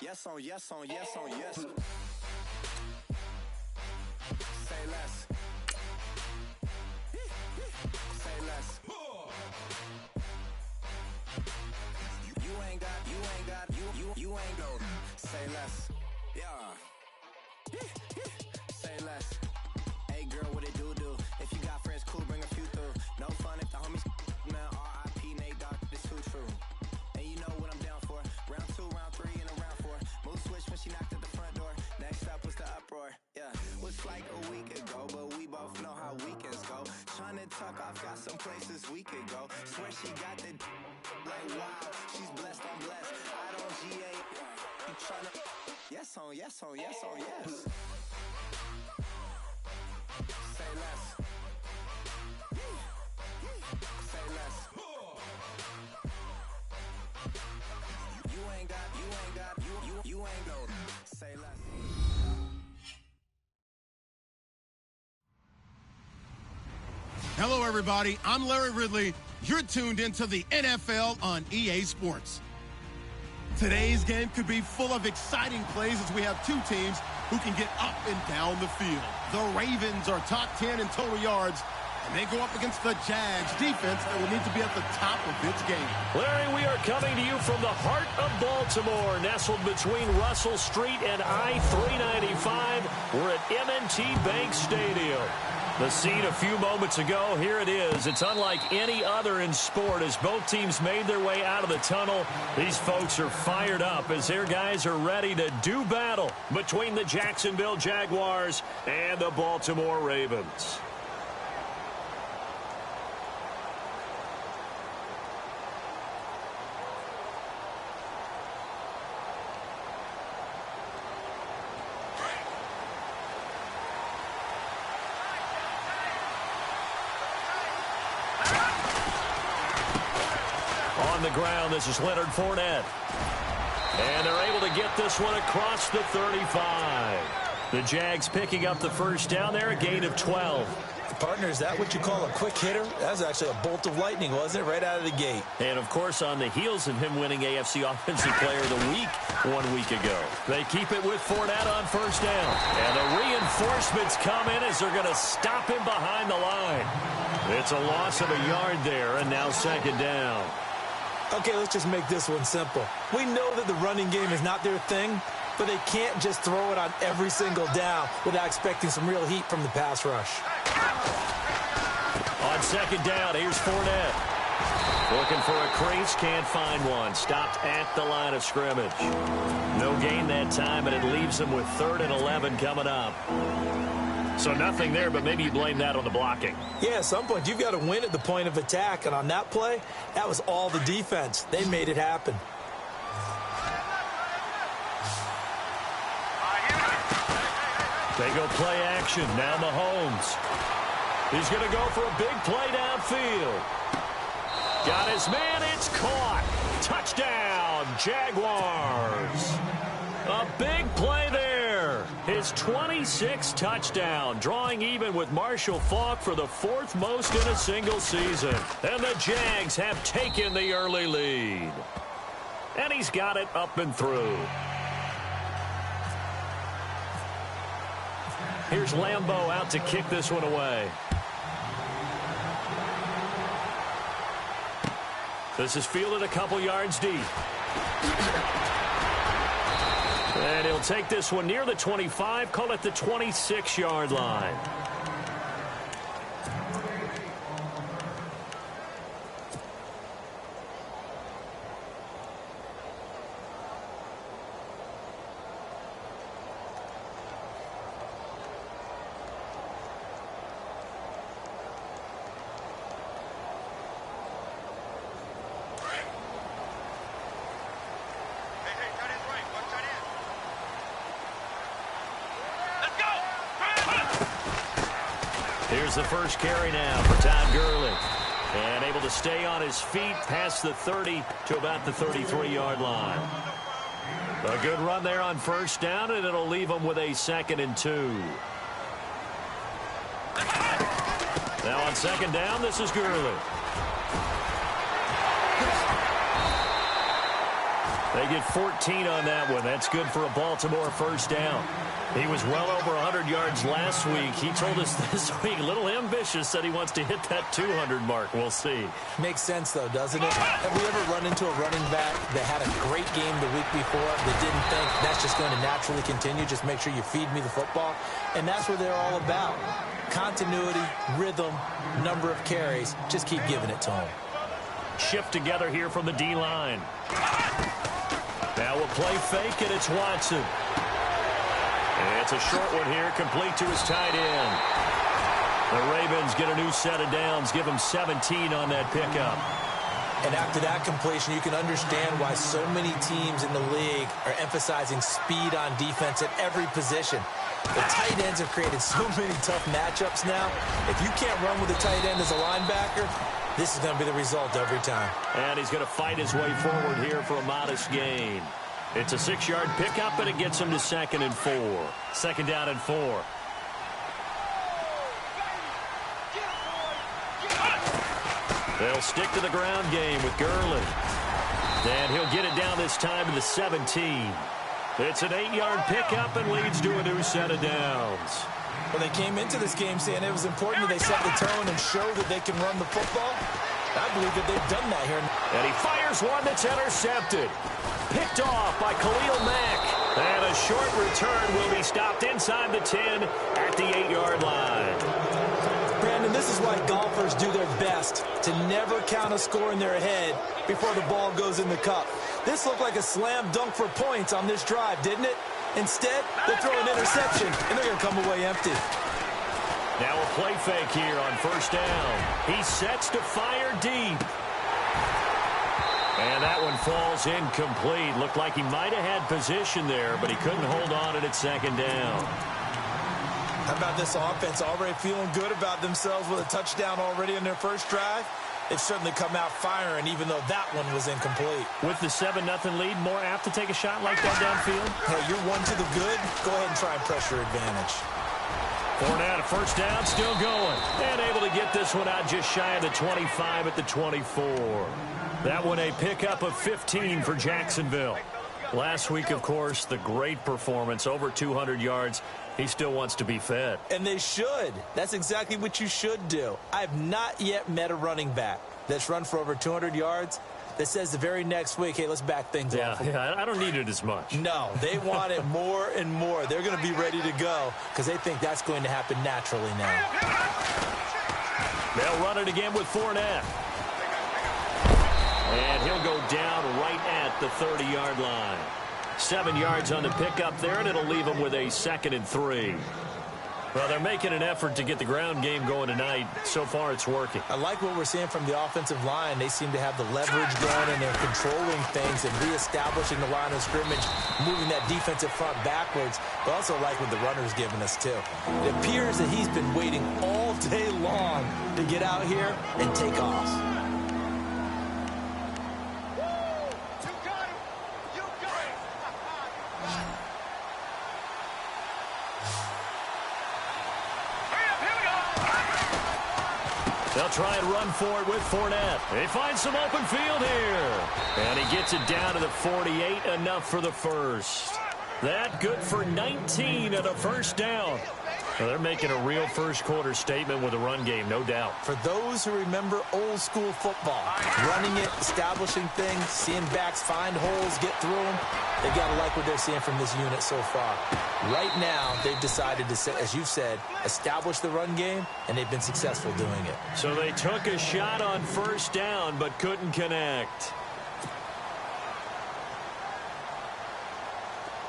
Yes on yes on yes on yes. Say less. Say less. You ain't got, you ain't go. Say less. Yeah. Say less. Hey girl, what it do? If you got friends, cool, bring a few through. No fun if the homies, man, R.I.P. Nate Dogg, this too true. And you know what I'm down for. Round 2, round 3, and a round 4. Move switch when she knocked at the front door. Next up was the uproar. Yeah, was like a week ago, but we both know how weekends go. Trying to tuck off, got some places we could go. Swear she got the like wow, she's blessed, I'm blessed. I don't GA. You tryna yes on yes on yes on yes. Say less. Say less. You ain't got, you ain't go. Say less. Hello, everybody. I'm Larry Ridley. You're tuned into the NFL on EA Sports. Today's game could be full of exciting plays as we have two teams who can get up and down the field. The Ravens are top 10 in total yards, and they go up against the Jags defense that will need to be at the top of its game. Larry, we are coming to you from the heart of Baltimore, nestled between Russell Street and I-395. We're at M&T Bank Stadium. The scene a few moments ago, here it is. It's unlike any other in sport as both teams made their way out of the tunnel. These folks are fired up as their guys are ready to do battle between the Jacksonville Jaguars and the Baltimore Ravens. On the ground, this is Leonard Fournette. And they're able to get this one across the 35. The Jags picking up the first down there, a gain of 12. Partner, is that what you call a quick hitter? That was actually a bolt of lightning, wasn't it? Right out of the gate. And, of course, on the heels of him winning AFC Offensive Player of the Week 1 week ago. They keep it with Fournette on first down. And the reinforcements come in as they're going to stop him behind the line. It's a loss of a yard there, and now second down. Okay, let's just make this one simple. We know that the running game is not their thing, but they can't just throw it on every single down without expecting some real heat from the pass rush. On second down, here's Fournette. Looking for a crease, can't find one. Stopped at the line of scrimmage. No gain that time, and it leaves them with 3rd and 11 coming up. So nothing there, but maybe you blame that on the blocking. Yeah, at some point, you've got to win at the point of attack. And on that play, that was all the defense. They made it happen. They go play action. Now Mahomes. He's going to go for a big play downfield. Got his man. It's caught. Touchdown, Jaguars. A big play there. His 26th touchdown, drawing even with Marshall Faulk for the 4th most in a single season. And the Jags have taken the early lead. And he's got it up and through. Here's Lambeau out to kick this one away. This is fielded a couple yards deep. And he'll take this one near the 25, call it the 26-yard line. Here's the first carry now for Todd Gurley. And able to stay on his feet past the 30 to about the 33-yard line. A good run there on first down, and it'll leave him with a 2nd and 2. Now on second down, this is Gurley. They get 14 on that one. That's good for a Baltimore first down. He was well over 100 yards last week. He told us this week, a little ambitious, said he wants to hit that 200 mark. We'll see. Makes sense, though, doesn't it? Have we ever run into a running back that had a great game the week before that didn't think that's just going to naturally continue? Just make sure you feed me the football. And that's what they're all about. Continuity, rhythm, number of carries. Just keep giving it to him. Shift together here from the D-line. Now we'll play fake, and it's Watson. And it's a short one here, complete to his tight end. The Ravens get a new set of downs, give him 17 on that pickup. And after that completion, you can understand why so many teams in the league are emphasizing speed on defense at every position. The tight ends have created so many tough matchups now. If you can't run with a tight end as a linebacker, this is going to be the result every time. And he's going to fight his way forward here for a modest gain. It's a 6-yard pickup, and it gets him to 2nd and 4. 2nd down and 4. They'll stick to the ground game with Gurley. And he'll get it down this time to the 17. It's an 8-yard pickup and leads to a new set of downs. Well, they came into this game saying it was important that they set the tone and show that they can run the football. I believe that they've done that here. And he fires one that's intercepted. Picked off by Khalil Mack. And a short return will be stopped inside the 10 at the 8-yard line. Brandon, this is why golfers do their best to never count a score in their head before the ball goes in the cup. This looked like a slam dunk for points on this drive, didn't it? Instead, they throw an interception, and they're going to come away empty. Now a play fake here on first down. He sets to fire deep. And that one falls incomplete. Looked like he might have had position there, but he couldn't hold on at 2nd down. How about this offense already feeling good about themselves with a touchdown already in their first drive? They've certainly come out firing, even though that one was incomplete. With the 7-0 lead, more apt to take a shot like that downfield? Hey, you're one to the good. Go ahead and try and pressure advantage. Fournette, first down, still going. And able to get this one out just shy of the 25 at the 24. That one a pickup of 15 for Jacksonville. Last week, of course, the great performance, over 200 yards. He still wants to be fed. And they should. That's exactly what you should do. I have not yet met a running back that's run for over 200 yards that says the very next week, hey, let's back things off. Yeah, I don't need it as much. No, they want it more and more. They're going to be ready to go because they think that's going to happen naturally now. They'll run it again with Fournette. And he'll go down right at the 30-yard line. 7 yards on the pickup there, and it'll leave him with a 2nd and 3. Well, they're making an effort to get the ground game going tonight. So far, it's working. I like what we're seeing from the offensive line. They seem to have the leverage going, and they're controlling things and reestablishing the line of scrimmage, moving that defensive front backwards. But also like what the runner's giving us, too. It appears that he's been waiting all day long to get out here and take off. They'll try and run for it with Fournette. They find some open field here. And he gets it down to the 48, enough for the first. That good for 19 and a first down. Well, they're making a real first-quarter statement with a run game, no doubt. For those who remember old-school football, running it, establishing things, seeing backs find holes, get through them, they've got to like what they're seeing from this unit so far. Right now, they've decided to, as you've said, establish the run game, and they've been successful doing it. So they took a shot on first down, but couldn't connect.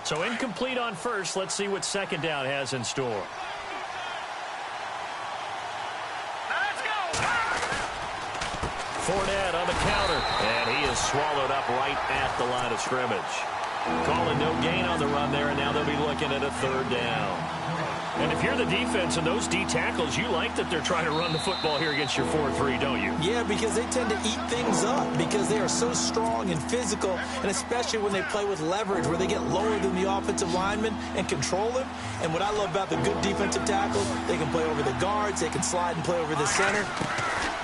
So incomplete on first. Let's see what 2nd down has in store. Fournette on the counter, and he is swallowed up right at the line of scrimmage. Calling no gain on the run there, and now they'll be looking at a 3rd down. And if you're the defense and those D tackles, you like that they're trying to run the football here against your 4-3, don't you? Yeah, because they tend to eat things up because they are so strong and physical, and especially when they play with leverage where they get lower than the offensive lineman and control him. And what I love about the good defensive tackles, they can play over the guards, they can slide and play over the center.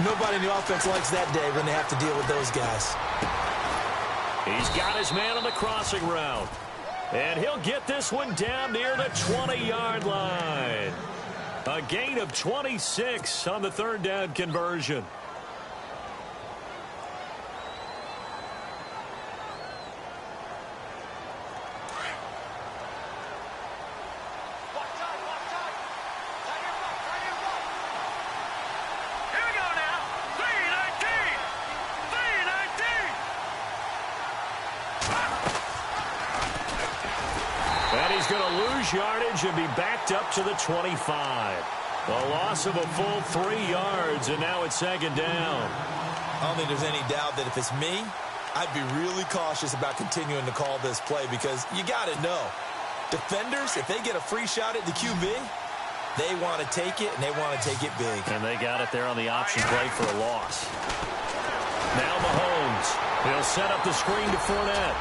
Nobody in the offense likes that day when they have to deal with those guys. He's got his man on the crossing route. And he'll get this one down near the 20-yard line. A gain of 26 on the third down conversion. Yardage and be backed up to the 25. A loss of a full 3 yards, and now it's second down. I don't think there's any doubt that if it's me, I'd be really cautious about continuing to call this play because you got to know, defenders, if they get a free shot at the QB, they want to take it, and they want to take it big. And they got it there on the option play for a loss. Now Mahomes. He'll set up the screen to Fournette.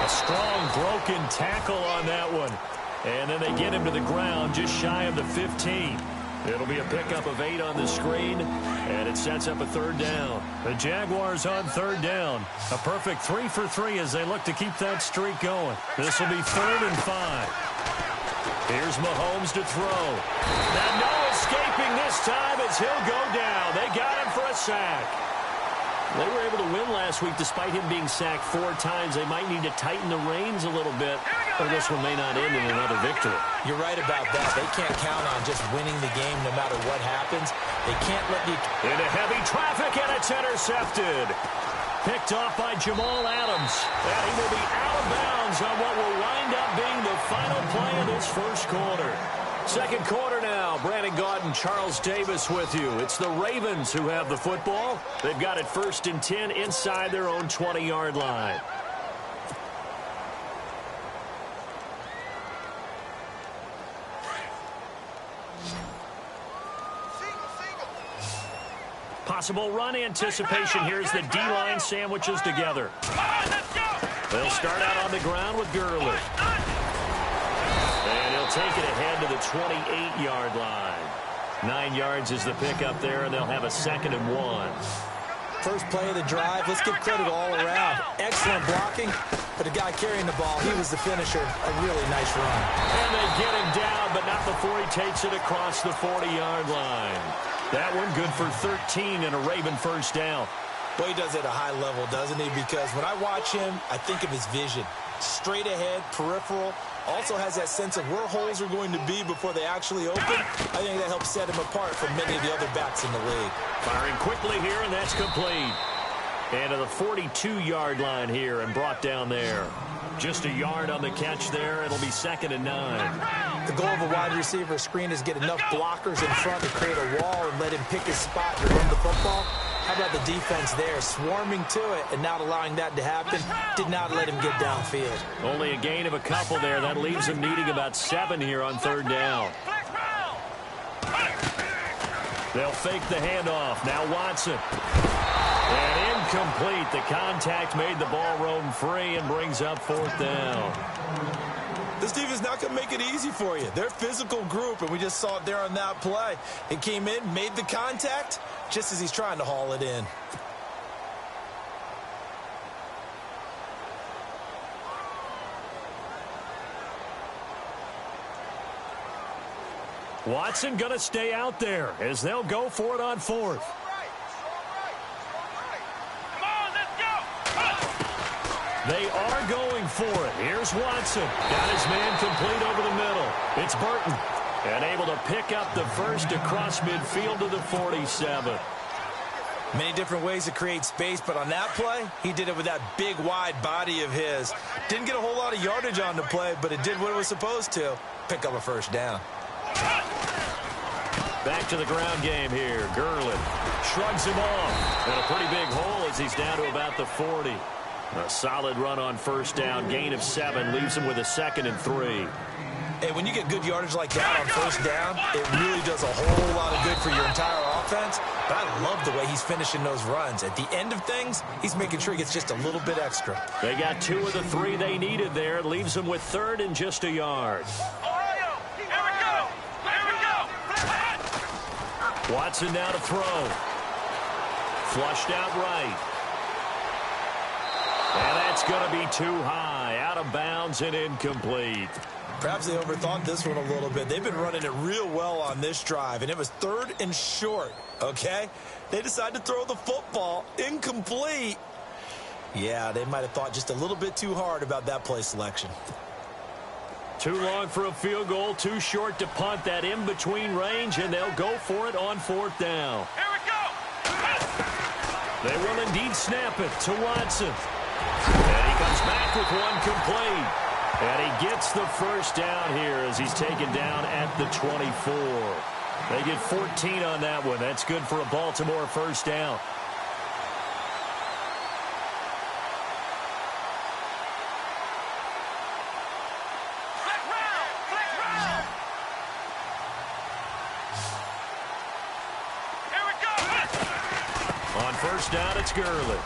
A strong broken tackle on that one. And then they get him to the ground just shy of the 15. It'll be a pickup of 8 on the screen, and it sets up a third down. The Jaguars on third down. A perfect 3 for 3 as they look to keep that streak going. This will be 3rd and 5. Here's Mahomes to throw. Now no escaping this time as he'll go down. They got him for a sack. They were able to win last week despite him being sacked 4 times. They might need to tighten the reins a little bit, or this one may not end in another victory. You're right about that. They can't count on just winning the game no matter what happens. They can't let you... Into heavy traffic, and it's intercepted. Picked off by Jamal Adams. And he will be out of bounds on what will wind up being the final play of this first quarter. Second quarter now. Brandon Gaudin, Charles Davis with you. It's the Ravens who have the football. They've got it 1st and 10 inside their own 20-yard line. Possible run anticipation. Here's the D-line sandwiches together. They'll start out on the ground with Gurley. And he'll take it ahead to the 28-yard line. 9 yards is the pickup there, and they'll have a 2nd and 1. First play of the drive. Let's give credit all around. Excellent blocking, but the guy carrying the ball, he was the finisher. A really nice run. And they get him down, but not before he takes it across the 40-yard line. That one good for 13 and a Raven first down. Well, he does it at a high level, doesn't he? Because when I watch him, I think of his vision. Straight ahead, peripheral. Also has that sense of where holes are going to be before they actually open. I think that helps set him apart from many of the other backs in the league. Firing quickly here, and that's complete. And to the 42-yard line here and brought down there. Just a yard on the catch there. It'll be 2nd and 9. The goal of a wide receiver screen is get enough blockers in front to create a wall and let him pick his spot to run the football. How about the defense there, swarming to it and not allowing that to happen? Did not let him get downfield. Only a gain of a couple there. That leaves him needing about 7 here on 3rd down. They'll fake the handoff. Now Watson. And incomplete. The contact made the ball roam free and brings up 4th down. This team is not going to make it easy for you. They're a physical group, and we just saw it there on that play. It came in, made the contact, just as he's trying to haul it in. Watson going to stay out there as they'll go for it on 4th. They are going for it. Here's Watson. Got his man complete over the middle. It's Burton. And able to pick up the first across midfield to the 47. Many different ways to create space, but on that play, he did it with that big, wide body of his. Didn't get a whole lot of yardage on the play, but it did what it was supposed to. Pick up a first down. Back to the ground game here. Gurley shrugs him off. And a pretty big hole as he's down to about the 40. A solid run on first down. Gain of 7 leaves him with a 2nd and 3. Hey, when you get good yardage like that on first down, it really does a whole lot of good for your entire offense. But I love the way he's finishing those runs. At the end of things, he's making sure he gets just a little bit extra. They got 2 of the 3 they needed there. It leaves them with 3rd and just a yard. Watson now to throw. Flushed out right. And that's going to be too high, out of bounds and incomplete. Perhaps they overthought this one a little bit. They've been running it real well on this drive, and it was 3rd and short, okay? They decided to throw the football incomplete. Yeah, they might have thought just a little bit too hard about that play selection. Too long for a field goal, too short to punt. That in-between range, and they'll go for it on 4th down. Here we go! They will indeed snap it to Watson. And he comes back with one complete. And he gets the first down here as he's taken down at the 24. They get 14 on that one. That's good for a Baltimore first down. On first down, it's Gurley.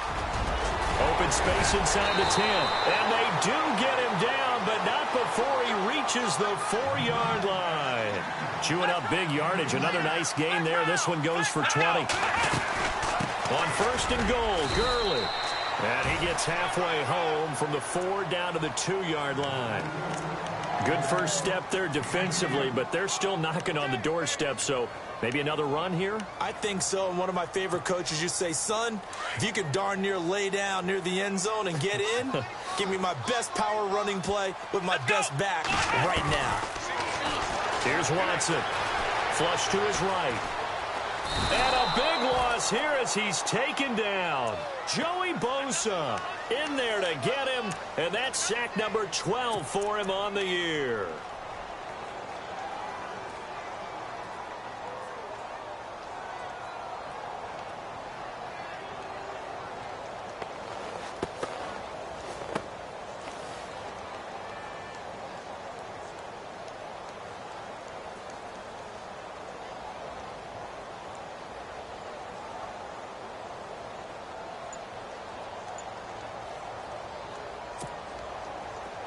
Open space inside the 10. And they do get him down, but not before he reaches the 4-yard line. Chewing up big yardage. Another nice gain there. This one goes for 20. On first and goal, Gurley. And he gets halfway home from the 4 down to the 2-yard line. Good first step there defensively, but they're still knocking on the doorstep, so maybe another run here? I think so. And one of my favorite coaches used to say, son, if you could darn near lay down near the end zone and get in, give me my best power running play with my best back right now. Here's Watson. Flush to his right. And a big loss here as he's taken down. Joey Bosa in there to get him, and that's sack number 12 for him on the year.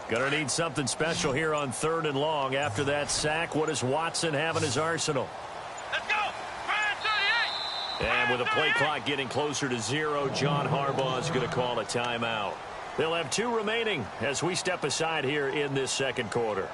Gonna need something special here on 3rd and long. After that sack, what does Watson have in his arsenal? Let's go! 38! And with the play clock getting closer to 0, John Harbaugh is going to call a timeout. They'll have 2 remaining as we step aside here in this second quarter.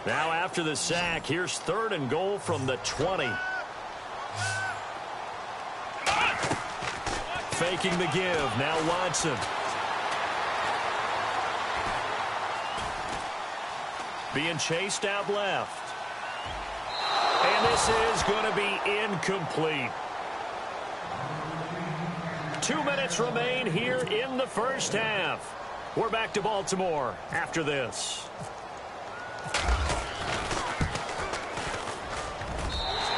Now after the sack, here's 3rd and goal from the 20. Faking the give. Now Watson. Being chased out left. And this is going to be incomplete. 2 minutes remain here in the first half. We're back to Baltimore after this.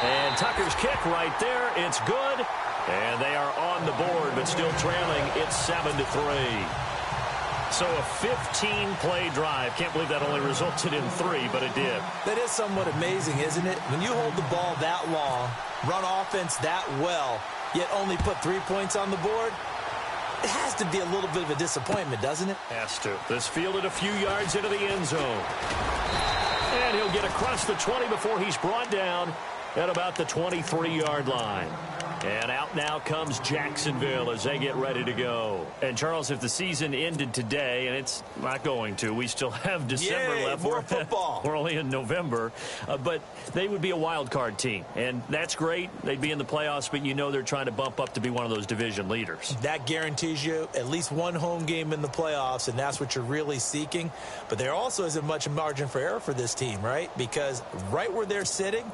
And Tucker's kick right there. It's good. And they are on the board, but still trailing. It's 7-3. So a 15-play drive. Can't believe that only resulted in 3, but it did. That is somewhat amazing, isn't it? When you hold the ball that long, run offense that well, yet only put 3 points on the board, it has to be a little bit of a disappointment, doesn't it? Has to. This fielded a few yards into the end zone. And he'll get across the 20 before he's brought down at about the 23-yard line. And out now comes Jacksonville as they get ready to go. And, Charles, if the season ended today, and it's not going to, we still have December left. More football. We're only in November. But they would be a wild card team. And that's great. They'd be in the playoffs, but you know they're trying to bump up to be one of those division leaders. That guarantees you at least one home game in the playoffs, and that's what you're really seeking. But there also isn't much margin for error for this team, right? Because right where they're sitting,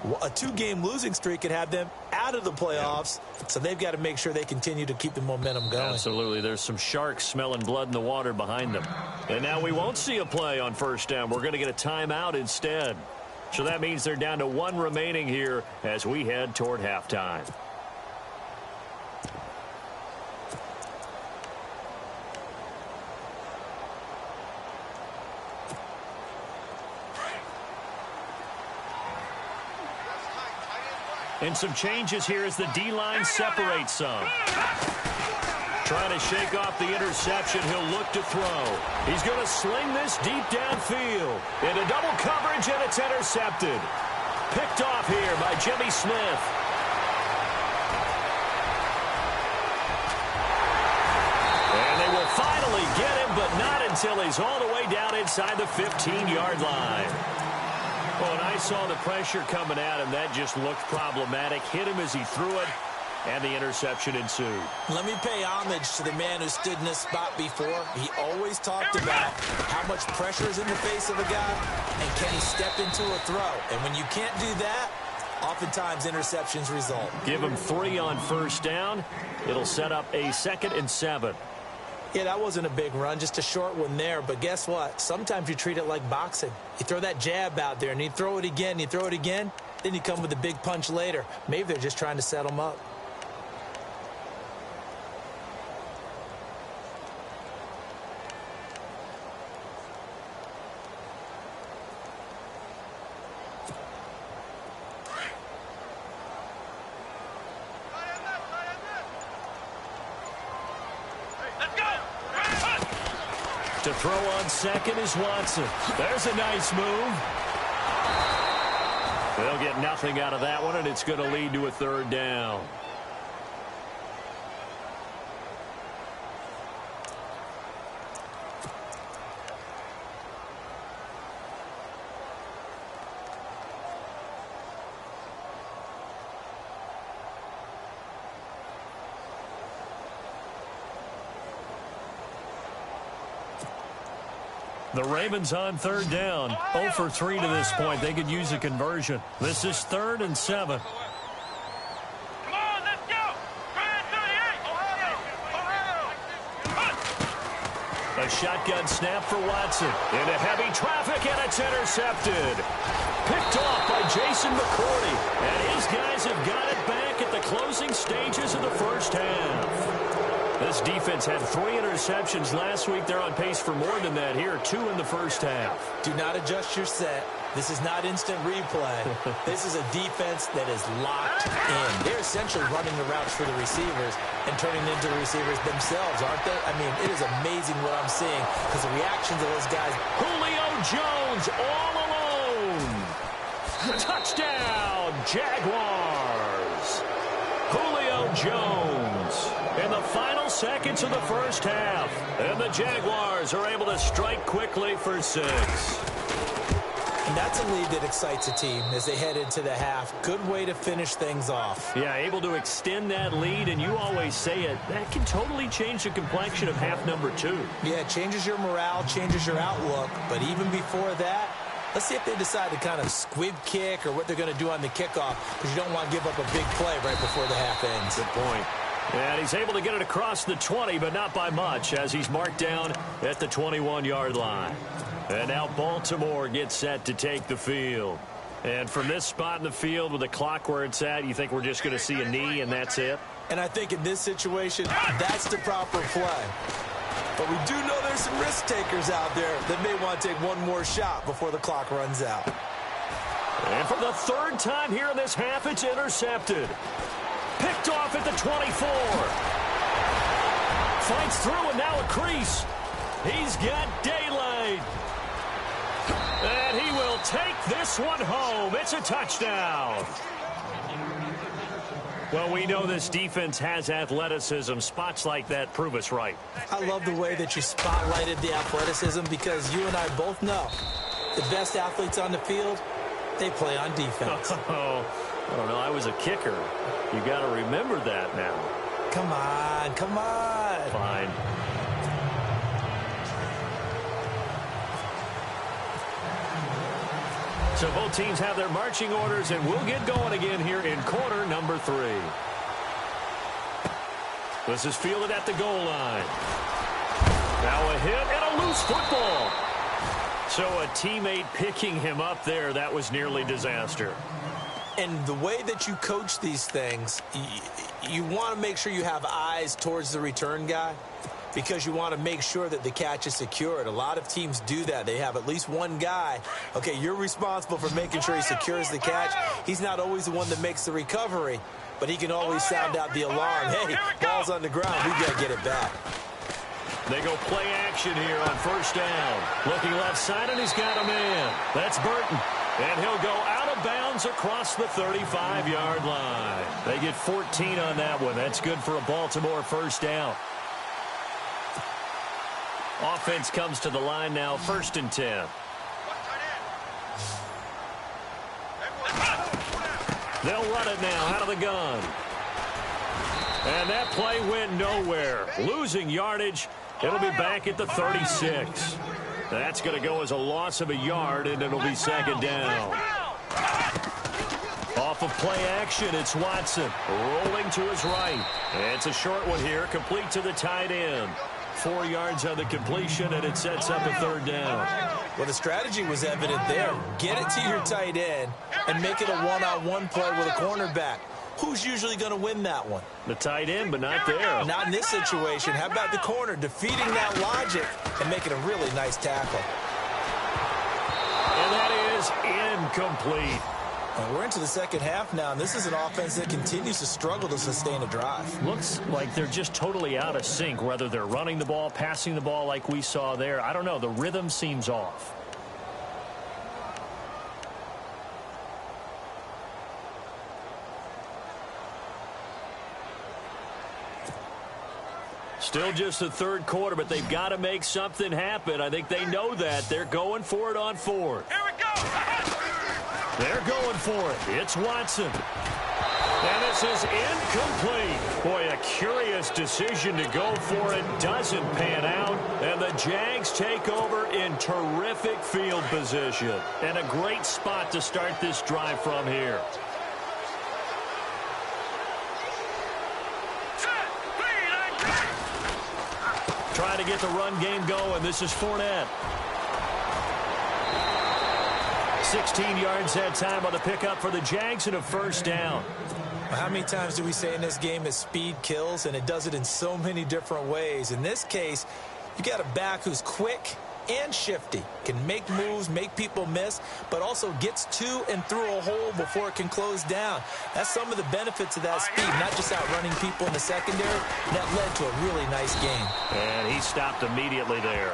a 2-game losing streak could have them out of the playoffs, so they've got to make sure they continue to keep the momentum going. Absolutely. There's some sharks smelling blood in the water behind them. And now we won't see a play on first down. We're going to get a timeout instead. So that means they're down to 1 remaining here as we head toward halftime. And some changes here as the D-line separates some. trying to shake off the interception. He'll look to throw. He's going to sling this deep downfield. Into double coverage, and it's intercepted. Picked off here by Jimmy Smith. And they will finally get him, but not until he's all the way down inside the 15-yard line. Well, when I saw the pressure coming at him, that just looked problematic. Hit him as he threw it, and the interception ensued. Let me pay homage to the man who stood in this spot before. He always talked about how much pressure is in the face of a guy, and can he step into a throw. And when you can't do that, oftentimes interceptions result. Give him 3 on first down. It'll set up a 2nd and 7. Yeah, that wasn't a big run, just a short one there. But guess what? Sometimes you treat it like boxing. You throw that jab out there, and you throw it again, you throw it again, then you come with a big punch later. Maybe they're just trying to set him up. To throw on second is Watson. There's a nice move. They'll get nothing out of that one, and it's going to lead to a 3rd down. The Ravens on 3rd down. 0 for 3 to this point. They could use a conversion. This is 3rd and 7. Come on, let's go. Try 38. Ohio. A shotgun snap for Watson. Into heavy traffic, and it's intercepted. Picked off by Jason McCourty. And his guys have got it back at the closing stages of the first half. This defense had 3 interceptions last week. They're on pace for more than that here. 2 in the first half. Do not adjust your set. This is not instant replay. This is a defense that is locked in. They're essentially running the routes for the receivers and turning them into the receivers themselves, aren't they? I mean, it is amazing what I'm seeing because the reactions of those guys. Julio Jones all alone. Touchdown, Jaguars. Julio Jones in the final seconds of the first half. And the Jaguars are able to strike quickly for 6. And that's a lead that excites a team as they head into the half. Good way to finish things off. Yeah, able to extend that lead, and you always say it, that can totally change the complexion of half number 2. Yeah, it changes your morale, changes your outlook. But even before that, let's see if they decide to kind of squib kick or what they're going to do on the kickoff, because you don't want to give up a big play right before the half ends. Good point. And he's able to get it across the 20, but not by much, as he's marked down at the 21-yard line. And now Baltimore gets set to take the field. And from this spot in the field with the clock where it's at, you think we're just going to see a knee and that's it? And I think in this situation, that's the proper play. But we do know there's some risk takers out there that may want to take one more shot before the clock runs out. And for the 3rd time here in this half, it's intercepted. Picked off at the 24. Fights through, and now a crease. He's got daylight. And he will take this one home. It's a touchdown. Well, we know this defense has athleticism. Spots like that prove us right. I love the way that you spotlighted the athleticism, because you and I both know the best athletes on the field, they play on defense. Oh, I don't know. I was a kicker. You got to remember that now. Come on, come on. Fine. So both teams have their marching orders, and we'll get going again here in quarter number 3. This is fielded at the goal line. Now a hit and a loose football. So a teammate picking him up there, that was nearly disaster. And the way that you coach these things, you want to make sure you have eyes towards the return guy, because you want to make sure that the catch is secured. A lot of teams do that. They have at least one guy. Okay, you're responsible for making sure he secures the catch. He's not always the one that makes the recovery, but he can always sound out the alarm. Hey, ball's on the ground. We got to get it back. They go play action here on first down. Looking left side, and he's got a man. That's Burton. And he'll go out of bounds across the 35-yard line. They get 14 on that one. That's good for a Baltimore first down. Offense comes to the line now, 1st and 10. They'll run it now out of the gun. And that play went nowhere. Losing yardage. It'll be back at the 36. That's going to go as a loss of a yard, and it'll be 2nd down. Off of play action, it's Watson rolling to his right. And it's a short one here, complete to the tight end. 4 yards on the completion, and it sets up a 3rd down. Well, the strategy was evident there. Get it to your tight end and make it a one-on-one play with a cornerback. Who's usually going to win that one? The tight end, but not there. Not in this situation. How about the corner defeating that logic and making a really nice tackle? And that is incomplete. And we're into the second half now, and this is an offense that continues to struggle to sustain a drive. Looks like they're just totally out of sync, whether they're running the ball, passing the ball like we saw there. I don't know. The rhythm seems off. Still just the 3rd quarter, but they've got to make something happen. I think they know that. They're going for it on 4th. Here we go. They're going for it. It's Watson. And this is incomplete. Boy, a curious decision to go for it. Doesn't pan out. And the Jags take over in terrific field position. And a great spot to start this drive from here. Trying to get the run game going. This is Fournette. 16 yards that time on the pickup for the Jags and a 1st down. How many times do we say in this game that speed kills, and it does it in so many different ways? In this case, you got a back who's quick and shifty, can make moves, make people miss, but also gets to and through a hole before it can close down. That's some of the benefits of that speed, not just outrunning people in the secondary. That led to a really nice game. And he stopped immediately there.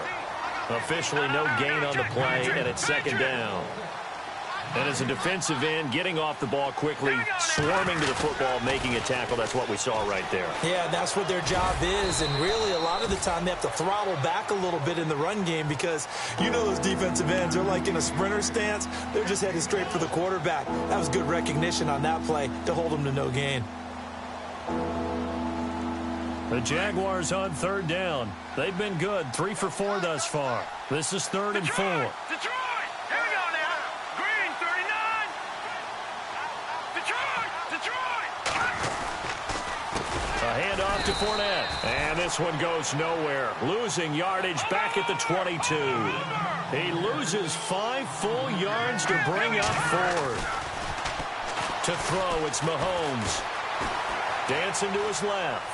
Officially no gain on the play, and it's 2nd down. And as a defensive end, getting off the ball quickly, swarming to the football, making a tackle. That's what we saw right there. Yeah, that's what their job is. And really, a lot of the time, they have to throttle back a little bit in the run game because, you know, those defensive ends are like in a sprinter stance. They're just headed straight for the quarterback. That was good recognition on that play to hold them to no gain. The Jaguars on 3rd down. They've been good, 3 for 4 thus far. This is 3rd and 4. Detroit! Here we go now. Green, 39. Detroit! A handoff to Fournette. And this one goes nowhere. Losing yardage back at the 22. He loses 5 full yards to bring up 4th. To throw, it's Mahomes. Dancing to his left.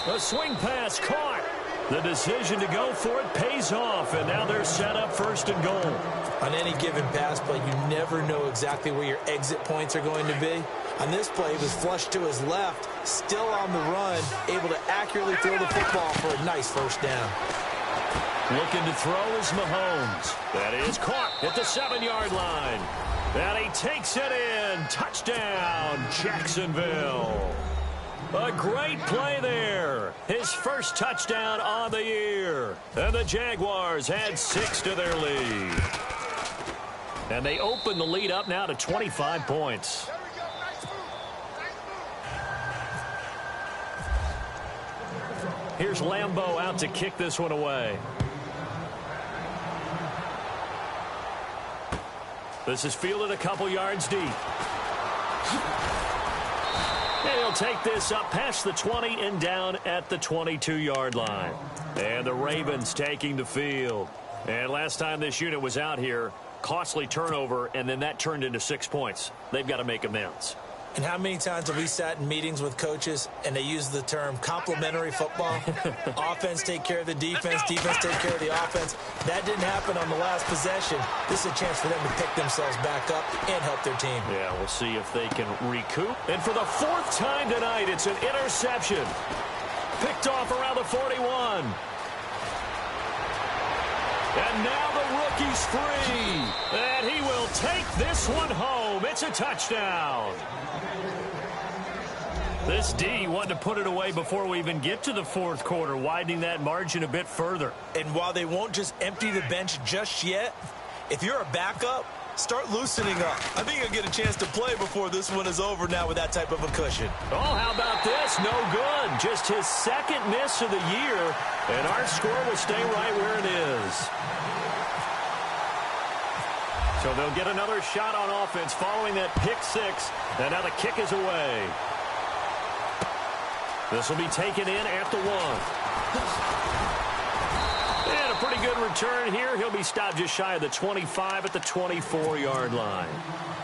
A swing pass caught. The decision to go for it pays off, and now they're set up 1st and goal. On any given pass play, you never know exactly where your exit points are going to be. On this play, he was flushed to his left, still on the run, able to accurately throw the football for a nice 1st down. Looking to throw is Mahomes. That is caught at the 7-yard line. And he takes it in. Touchdown, Jacksonville. A great play there. His 1st touchdown on the year. And the Jaguars add 6 to their lead. And they open the lead up now to 25 points. Here's Lambeau out to kick this one away. This is fielded a couple yards deep. And he'll take this up past the 20 and down at the 22-yard line. And the Ravens taking the field. And last time this unit was out here, costly turnover, and then that turned into 6 points. They've got to make amends. And how many times have we sat in meetings with coaches and they use the term complementary football? Offense take care of the defense, defense take care of the offense. That didn't happen on the last possession. This is a chance for them to pick themselves back up and help their team. Yeah, we'll see if they can recoup. And for the 4th time tonight, it's an interception. Picked off around the 41. And now the rookie's free. And he will take this one home. It's a touchdown. This D wanted to put it away before we even get to the 4th quarter, widening that margin a bit further. And while they won't just empty the bench just yet, if you're a backup, start loosening up. I think you'll get a chance to play before this one is over now with that type of a cushion. Oh, how about this? No good. Just his 2nd miss of the year, and our score will stay right where it is. So they'll get another shot on offense following that pick 6, and now the kick is away. This will be taken in at the 1. And a pretty good return here. He'll be stopped just shy of the 25 at the 24-yard line.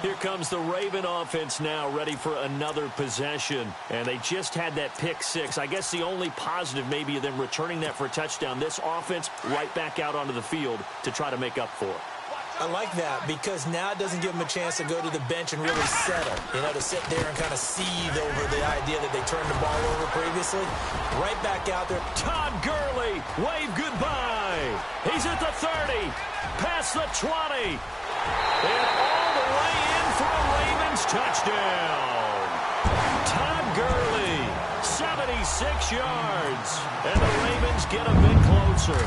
Here comes the Raven offense now, ready for another possession. And they just had that pick 6. I guess the only positive maybe of them returning that for a touchdown. This offense right back out onto the field to try to make up for it. I like that because now it doesn't give them a chance to go to the bench and really settle. You know, to sit there and kind of seethe over the idea that they turned the ball over previously. Right back out there. Todd Gurley, wave goodbye. He's at the 30, past the 20, and all the way in for a Ravens touchdown. Todd Gurley, 76 yards, and the Ravens get a bit closer.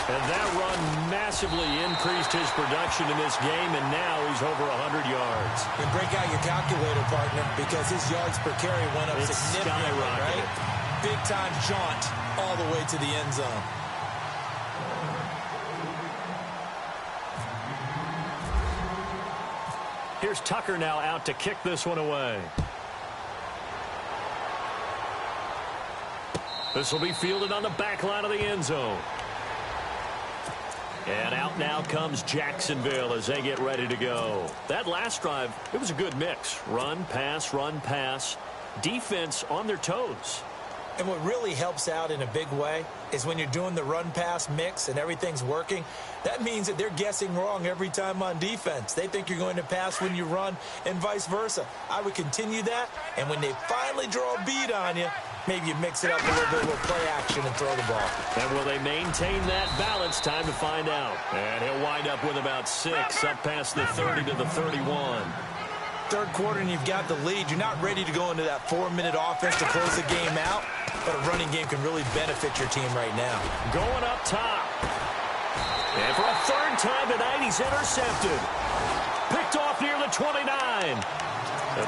And that run massively increased his production in this game, and now he's over 100 yards. And break out your calculator, partner, because his yards per carry went up significantly, right? Big-time jaunt all the way to the end zone. Here's Tucker now out to kick this one away. This will be fielded on the back line of the end zone. And out now comes Jacksonville as they get ready to go. That last drive, it was a good mix. Run, pass, defense on their toes. And what really helps out in a big way is when you're doing the run-pass mix and everything's working, that means that they're guessing wrong every time on defense. They think you're going to pass when you run and vice versa. I would continue that, and when they finally draw a beat on you, maybe you mix it up a little bit with play action and throw the ball. And will they maintain that balance? Time to find out. And he'll wind up with about 6 up past the 30 to the 31. Third quarter and you've got the lead. You're not ready to go into that 4-minute offense to close the game out, but a running game can really benefit your team right now. Going up top. And for a 3rd time tonight, he's intercepted. Picked off near the 29.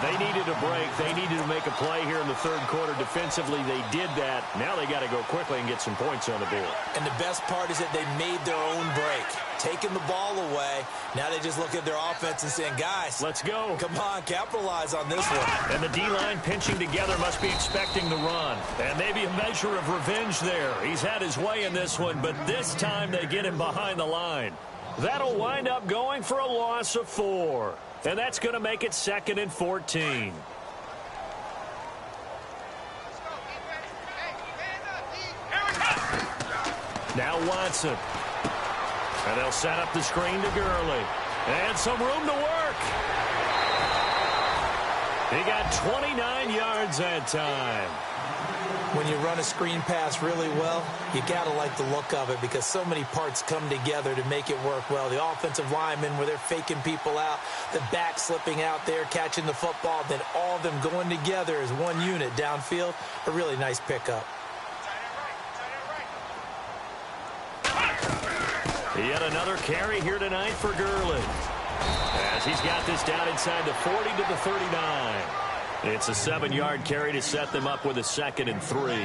They needed a break. They needed to make a play here in the 3rd quarter. Defensively, they did that. Now they got to go quickly and get some points on the board. And the best part is that they made their own break. Taking the ball away. Now they just look at their offense and saying, guys, let's go. Come on, capitalize on this one. And the D-line pinching together must be expecting the run. And maybe a measure of revenge there. He's had his way in this one, but this time they get him behind the line. That'll wind up going for a loss of 4. And that's going to make it 2nd and 14. Now Watson. And they'll set up the screen to Gurley. And some room to work. He got 29 yards that time. When you run a screen pass really well, you got to like the look of it because so many parts come together to make it work well. The offensive linemen where they're faking people out, the back slipping out there, catching the football, then all of them going together as one unit downfield. A really nice pickup. Yet another carry here tonight for Gurley. As he's got this down inside the 40 to the 39. It's a 7-yard carry to set them up with a 2nd and 3.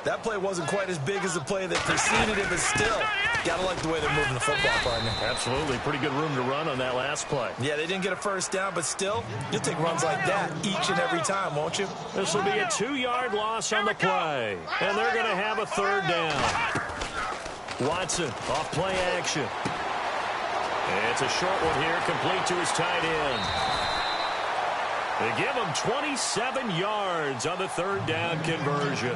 That play wasn't quite as big as the play that preceded it, but still, got to like the way they're moving the football, partner. Absolutely. Pretty good room to run on that last play. Yeah, they didn't get a first down, but still, you'll take runs like that each and every time, won't you? This will be a 2-yard loss on the play, and they're going to have a 3rd down. Watson off play action. It's a short one here, complete to his tight end. They give him 27 yards on the third down conversion.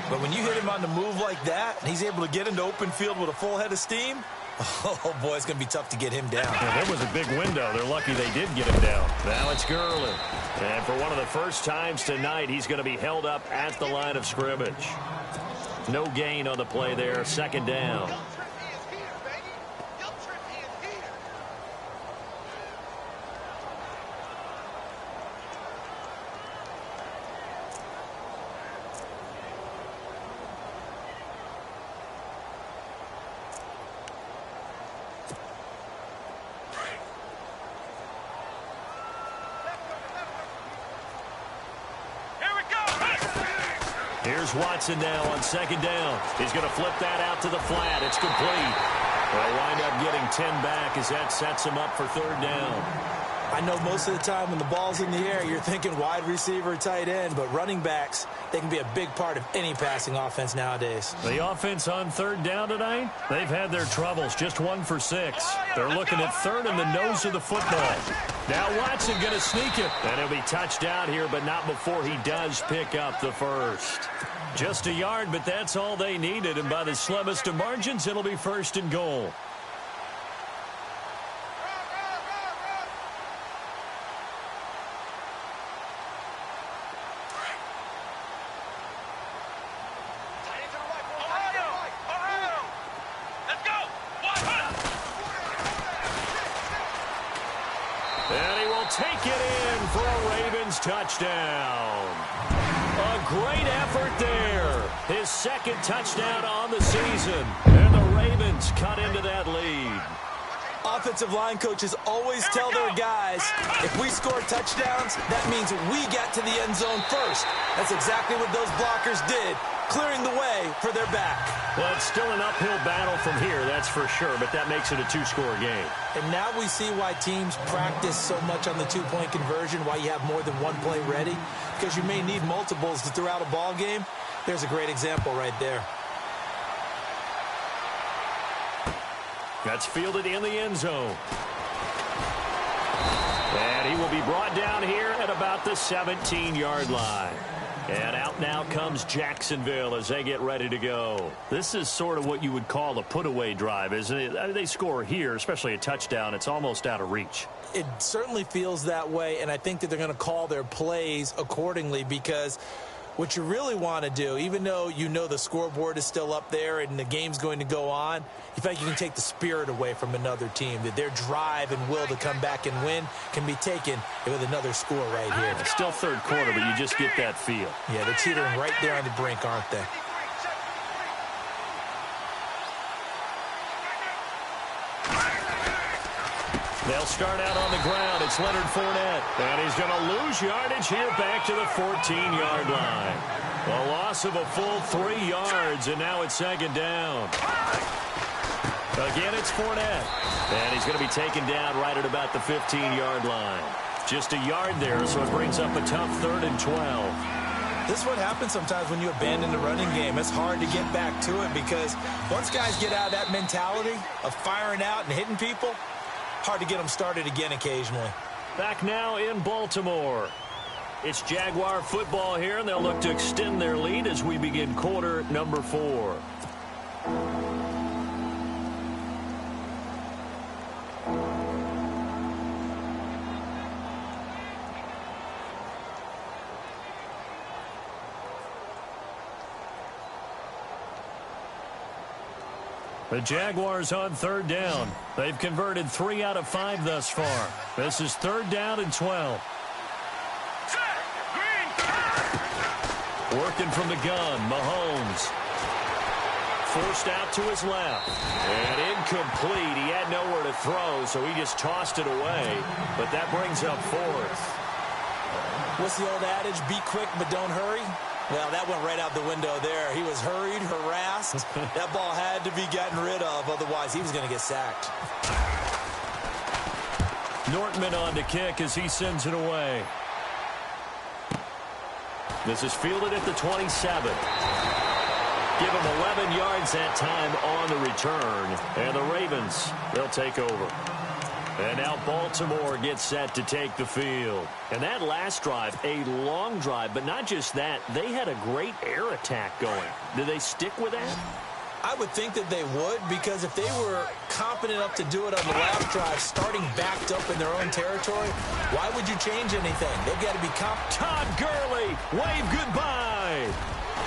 But when you hit him on the move like that, and he's able to get into open field with a full head of steam, oh, boy, it's going to be tough to get him down. Well, there was a big window. They're lucky they did get him down. Now it's Gurley. And for one of the first times tonight, he's going to be held up at the line of scrimmage. No gain on the play there. Second down. Here's Watson now on second down. He's going to flip that out to the flat. It's complete. They'll wind up getting 10 back as that sets him up for third down. I know most of the time when the ball's in the air, you're thinking wide receiver, tight end, but running backs, they can be a big part of any passing offense nowadays. The offense on third down tonight, they've had their troubles, just 1 for 6. They're looking at third in the nose of the football. Now Watson going to sneak it, and he'll be touched out here, but not before he does pick up the first. Just a yard, but that's all they needed, and by the slimmest of margins, it'll be first and goal. Take it in for a Ravens touchdown. A great effort there. His second touchdown on the season. And the Ravens cut into that lead. Offensive line coaches always tell their guys, if we score touchdowns, that means we get to the end zone first. That's exactly what those blockers did, clearing the way for their back. Well, it's still an uphill battle from here, that's for sure, but that makes it a 2-score game. And now we see why teams practice so much on the two-point conversion, why you have more than one play ready, because you may need multiples throughout a ball game. There's a great example right there. That's fielded in the end zone. And he will be brought down here at about the 17-yard line. And out now comes Jacksonville as they get ready to go. This is sort of what you would call a put-away drive, isn't it? I mean, they score here, especially a touchdown. It's almost out of reach. It certainly feels that way, and I think that they're going to call their plays accordingly, because what you really want to do, even though you know the scoreboard is still up there and the game's going to go on, you think you can take the spirit away from another team, that their drive and will to come back and win can be taken with another score right here. It's still third quarter, but you just get that feel. Yeah, they're teetering right there on the brink, aren't they? They'll start out on the ground. It's Leonard Fournette. And he's going to lose yardage here back to the 14-yard line. A loss of a full 3 yards, and now it's second down. Again, it's Fournette. And he's going to be taken down right at about the 15-yard line. Just a yard there, so it brings up a tough 3rd and 12. This is what happens sometimes when you abandon the running game. It's hard to get back to it, because once guys get out of that mentality of firing out and hitting people, hard to get them started again occasionally. Back now in Baltimore. It's Jaguar football here, and they'll look to extend their lead as we begin quarter number 4. The Jaguars on third down. They've converted 3 out of 5 thus far. This is 3rd down and 12. Working from the gun, Mahomes. Forced out to his left. And incomplete. He had nowhere to throw, so he just tossed it away. But that brings up 4th. What's the old adage? Be quick, but don't hurry. Well, that went right out the window there. He was hurried, harassed. That ball had to be gotten rid of, otherwise he was going to get sacked. Nortman on to kick as he sends it away. This is fielded at the 27. Give him 11 yards that time on the return. And the Ravens, they'll take over. And now Baltimore gets set to take the field. And that last drive, a long drive, but not just that, they had a great air attack going. Do they stick with that? I would think that they would, because if they were competent enough to do it on the last drive, starting backed up in their own territory, why would you change anything? They've got to be competent. Todd Gurley, wave goodbye.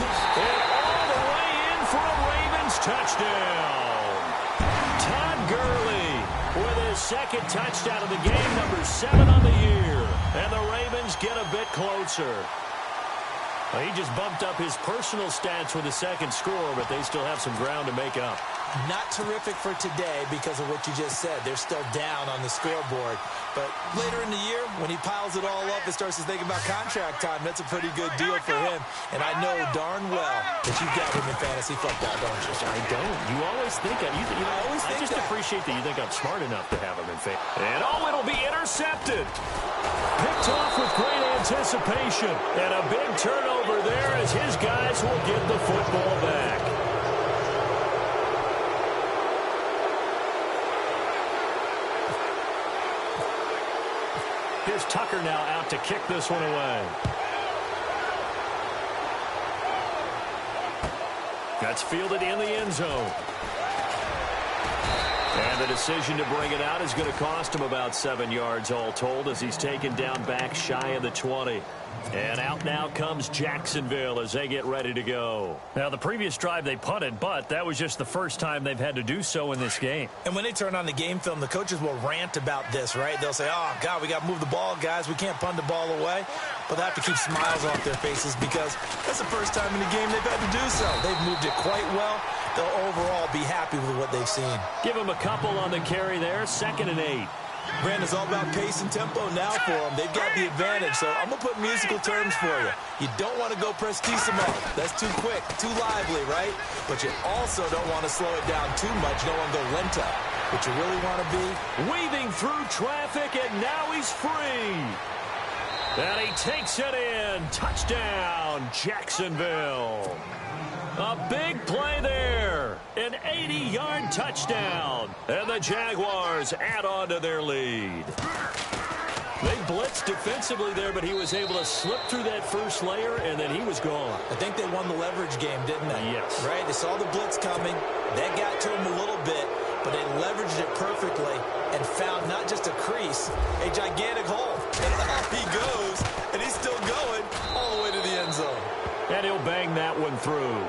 And all the way in for a Ravens touchdown. Todd Gurley with his second touchdown of the game, number 7 on the year. And the Ravens get a bit closer. Well, he just bumped up his personal stats with a second score, but they still have some ground to make up. Not terrific for today because of what you just said. They're still down on the scoreboard. But later in the year, when he piles it all up and starts to think about contract time, that's a pretty good deal for him. And I know darn well that you've got him in fantasy football, don't you? I don't. You always think I just appreciate that you think I'm smart enough to have him in fantasy. And it'll be intercepted. Picked off with great anticipation. And a big turnover there as his guys will get the football back. Here's Tucker now out to kick this one away. That's fielded in the end zone. And the decision to bring it out is going to cost him about 7 yards all told as he's taken down back shy of the 20. And out now comes Jacksonville as they get ready to go. Now, the previous drive they punted, but that was just the first time they've had to do so in this game. And when they turn on the game film, the coaches will rant about this, right? They'll say, oh, God, we got to move the ball, guys. We can't punt the ball away. But they have to keep smiles off their faces because that's the first time in the game they've had to do so. They've moved it quite well. They'll overall be happy with what they've seen. Give them a couple on the carry there, 2nd and 8. Brandon, it's all about pace and tempo now for them. They've got the advantage, so I'm going to put musical terms for you. You don't want to go prestissimo. That's too quick, too lively, right? But you also don't want to slow it down too much. You don't want to go lento. What you really want to be? Weaving through traffic, and now he's free. And he takes it in. Touchdown, Jacksonville. A big play there. An 80-yard touchdown. And the Jaguars add on to their lead. They blitzed defensively there, but he was able to slip through that first layer, and then he was gone. I think they won the leverage game, didn't they? Yes. Right? They saw the blitz coming. That got to him a little bit, but they leveraged it perfectly and found not just a crease, a gigantic hole. And off he goes, and he's still going all the way to the end zone. And he'll bang that one through.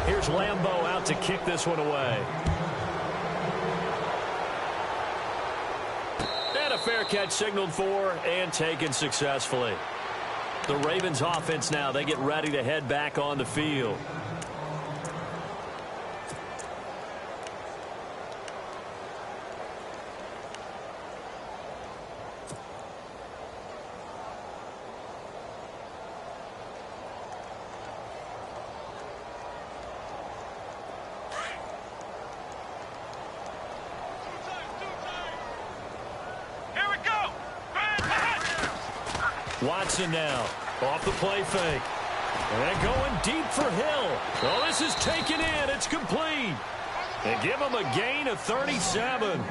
Here's Lambeau out to kick this one away. And a fair catch signaled for and taken successfully. The Ravens offense now, they get ready to head back on the field. Watson now off the play fake. And going deep for Hill. Oh, this is taken in. It's complete. And give him a gain of 37.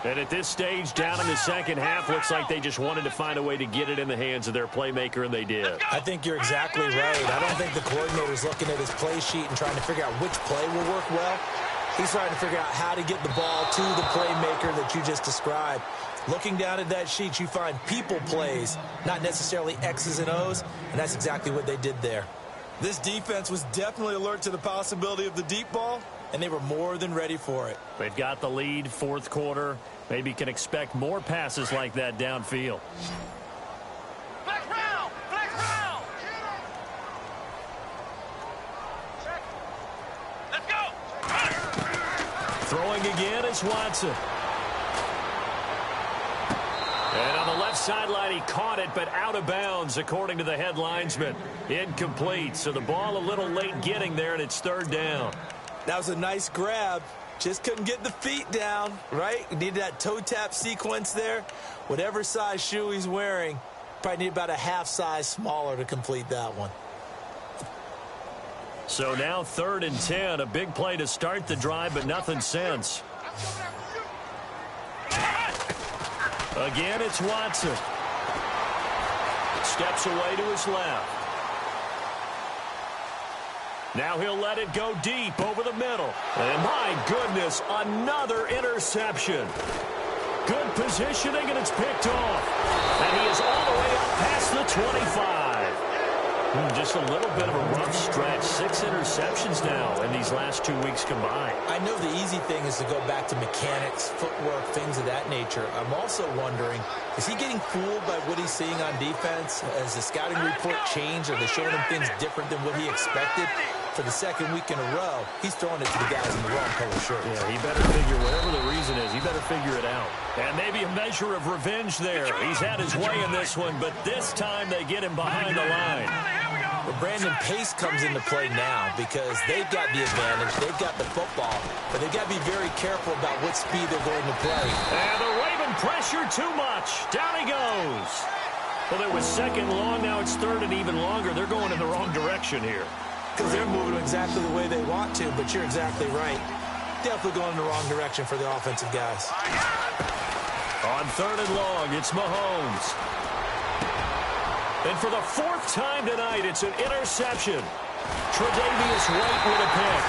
And at this stage, down in the second half, looks like they just wanted to find a way to get it in the hands of their playmaker, and they did. I think you're exactly right. I don't think the coordinator's looking at his play sheet and trying to figure out which play will work well. He's trying to figure out how to get the ball to the playmaker that you just described. Looking down at that sheet, you find people plays, not necessarily X's and O's, and that's exactly what they did there. This defense was definitely alert to the possibility of the deep ball, and they were more than ready for it. They've got the lead, fourth quarter. Maybe can expect more passes like that downfield. Flex round! Flex round! Let's go! Throwing again is Watson. And on the left sideline, he caught it, but out of bounds, according to the head linesman. Incomplete, so the ball a little late getting there, and it's third down. That was a nice grab. Just couldn't get the feet down, right? Needed that toe tap sequence there. Whatever size shoe he's wearing, probably need about a half size smaller to complete that one. So now 3rd and 10, a big play to start the drive, but nothing since. Again, it's Watson. Steps away to his left. Now he'll let it go deep over the middle. And my goodness, another interception. Good positioning, and it's picked off. And he is all the way up past the 25. Just a little bit of a rough stretch. 6 interceptions now in these last 2 weeks combined. I know the easy thing is to go back to mechanics, footwork, things of that nature. I'm also wondering, is he getting fooled by what he's seeing on defense? Has the scouting report changed? Are they showing him things different than what he expected? For the 2nd week in a row, he's throwing it to the guys in the wrong color shirts. Yeah, he better figure, whatever the reason is, he better figure it out. And maybe a measure of revenge there. He's had his way in this one, but this time they get him behind the line. Well, Brandon, pace comes into play now because they've got the advantage. They've got the football, but they've got to be very careful about what speed they're going to play. And the Raven pressure too much. Down he goes. Well, it was 2nd long. Now it's 3rd and even longer. They're going in the wrong direction here. Because they're moving exactly the way they want to, but you're exactly right. Definitely going in the wrong direction for the offensive guys. On 3rd and long, it's Mahomes. And for the 4th time tonight, it's an interception. Tre'Davious White with a pick.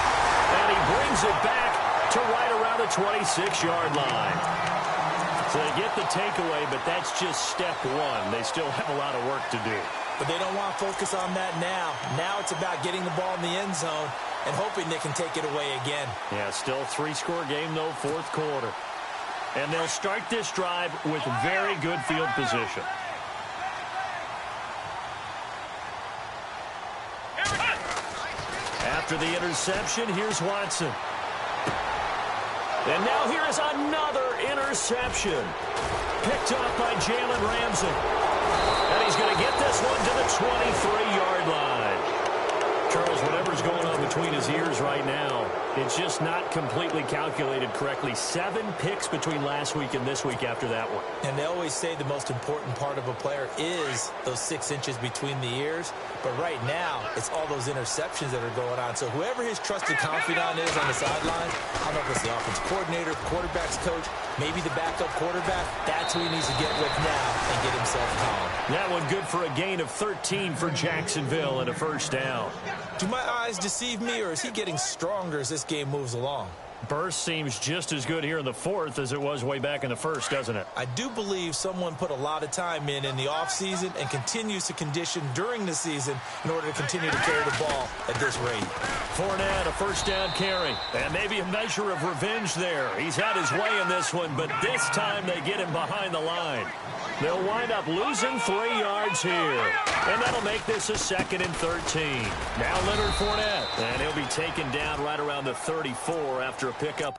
And he brings it back to right around the 26-yard line. So they get the takeaway, but that's just step 1. They still have a lot of work to do. But they don't want to focus on that now. Now it's about getting the ball in the end zone and hoping they can take it away again. Yeah, still 3-score game, though, 4th quarter. And they'll start this drive with very good field position. After the interception, here's Watson. And now here is another interception. Picked up by Jalen Ramsey. And he's going to get this one to the 23-yard line. Charles, whatever's going on between his ears right now, it's just not completely calculated correctly. 7 picks between last week and this week after that one. And they always say the most important part of a player is those 6 inches between the ears. But right now, it's all those interceptions that are going on. So whoever his trusted confidant is on the sidelines, I don't know if it's the offensive coordinator, quarterback's coach, maybe the backup quarterback, that's who he needs to get with now and get himself calm. That one good for a gain of 13 for Jacksonville and a 1st down. Do my eyes deceive me, or is he getting stronger as this game moves along? Burst seems just as good here in the 4th as it was way back in the 1st, doesn't it? I do believe someone put a lot of time in the offseason and continues to condition during the season in order to continue to carry the ball at this rate. Fournette, a 1st down carry. And maybe a measure of revenge there. He's had his way in this one, but this time they get him behind the line. They'll wind up losing 3 yards here. And that'll make this a 2nd and 13. Now Leonard Fournette. And he'll be taken down right around the 34 after a pickup.